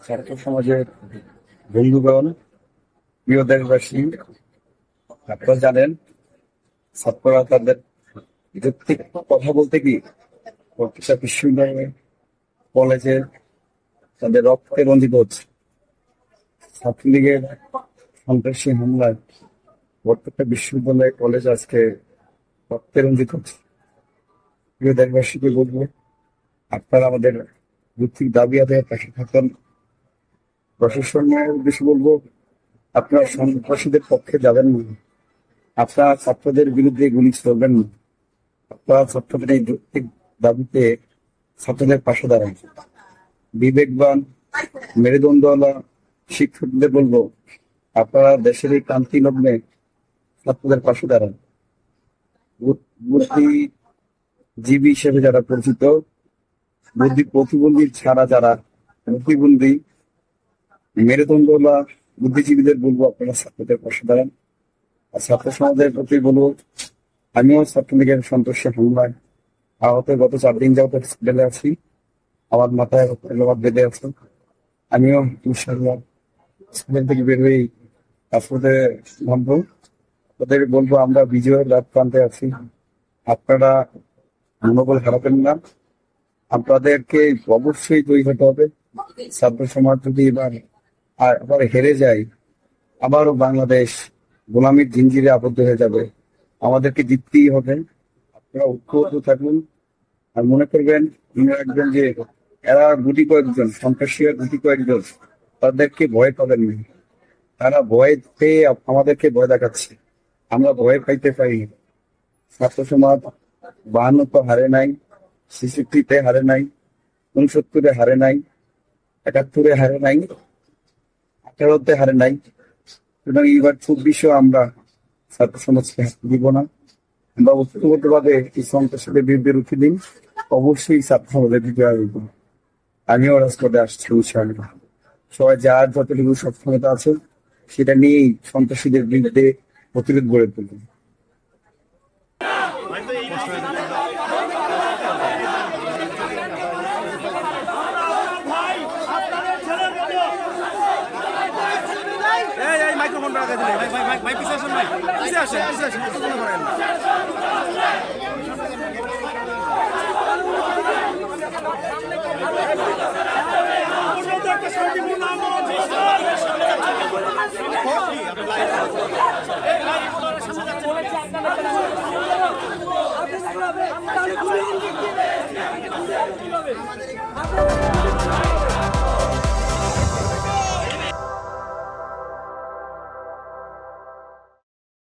ছাত্র সমাজের বন্ধুগণ, প্রিয় দেশবাসী, আপনারা জানেন ছাত্ররা তাদের যৌক্তিক কথা বলতে কি প্রত্যেকটা বিশ্ববিদ্যালয়ে কলেজে তাদের রক্তে রঞ্জিত হচ্ছে। ছাত্রলীগের সন্ত্রাসী হামলায় প্রত্যেকটা বিশ্ববিদ্যালয়ে কলেজ আজকে রক্তে রঞ্জিত হচ্ছে। প্রিয় দেশবাসীকে বলবো, আপনারা আমাদের যৌক্তিক দাবি আদায়ের পাশে থাকুন। প্রশাসনের উদ্দেশ্যে বলবো, আপনারা সন্ত্রাসীদের পক্ষে যাবেন না, আপনারা ছাত্রদের বিরুদ্ধে গুলি চলবেন না, আপনারা ছাত্রদের এই যৌক্তিক দাবিতে ছাত্রদের পাশে দাঁড়ান। বিবেকবান মেরুদণ্ডওয়ালা শিক্ষকদের বলবো, আপনারা দেশের এই ক্রান্তি লগ্নে ছাত্রদের পাশে দাঁড়ান। বুদ্ধিজীবী হিসেবে যারা পরিচিত, বুদ্ধি প্রতিবন্ধী ছাড়া যারা প্রতিবন্ধী মেরুদণ্ডওয়ালা বুদ্ধিজীবীদের বলবো, আপনারা ছাত্রদের পাশে দাঁড়ান। আর ছাত্র সমাজের প্রতি বলবো, আমিও ছাত্রলীগের সন্ত্রাসী হামলায় আহত গত 4 দিন যাবত হসপিটালে আছি। আমার মাথায় রক্তপাত বেঁধে আছে। আমিও ইনশাআল্লাহ হসপিটাল থেকে বের হয়েই আসলে নামবো। ওদের বলবো, আমরা বিজয়ের রাত প্রান্তে আছি, আপনারা মনোবল হারাবেন না। আপনাদেরকে অবশ্যই তৈরি হতে হবে। ছাত্র সমাজ যদি আবার হেরে যায়, আবারও বাংলাদেশ গোলামীর জিঞ্জিরে আবদ্ধ হয়ে যাবে। আমাদেরকে জিততেই হবে। আপনারা ঐক্যবদ্ধ থাকুন। আর মনে করবেন, মনে রাখবেন যে এরা গুটি কয়েকজন সন্ত্রাসী, গুটি কয়েকজন, তাদেরকে ভয় পাবেন না। তারা ভয় পেয়ে আমাদেরকে ভয় দেখাচ্ছে, আমরা ভয় পাইতে পারি। ছাত্র সমাজ 52 হারে নাই, 66 হারে নাই, 69 হারে নাই, 71 হারে নাই, 18 হারে নাই। সুতরাং এইবার 24 আমরা ছাত্র সমাজকে দিব না। আমরা ঐক্যবদ্ধ ভাবে এই সন্ত্রাসীদের বিরুদ্ধে রুখে দিন। অবশ্যই ছাত্র সমাজের বিজয় হইব। আমিও রাজপথে আসছি ইনশাআল্লাহ। সবাই যার যতটুকু সক্ষমতা আছে সেটা নিয়েই সন্ত্রাসীদের বিরুদ্ধে প্রতিরোধ গড়ে তুলবেন। মাইক্রোফোন রাখা দিলে ভাই পিছে আসেন, ভাই পিছে আসেন, কিছু মনে করেন না। আমাদের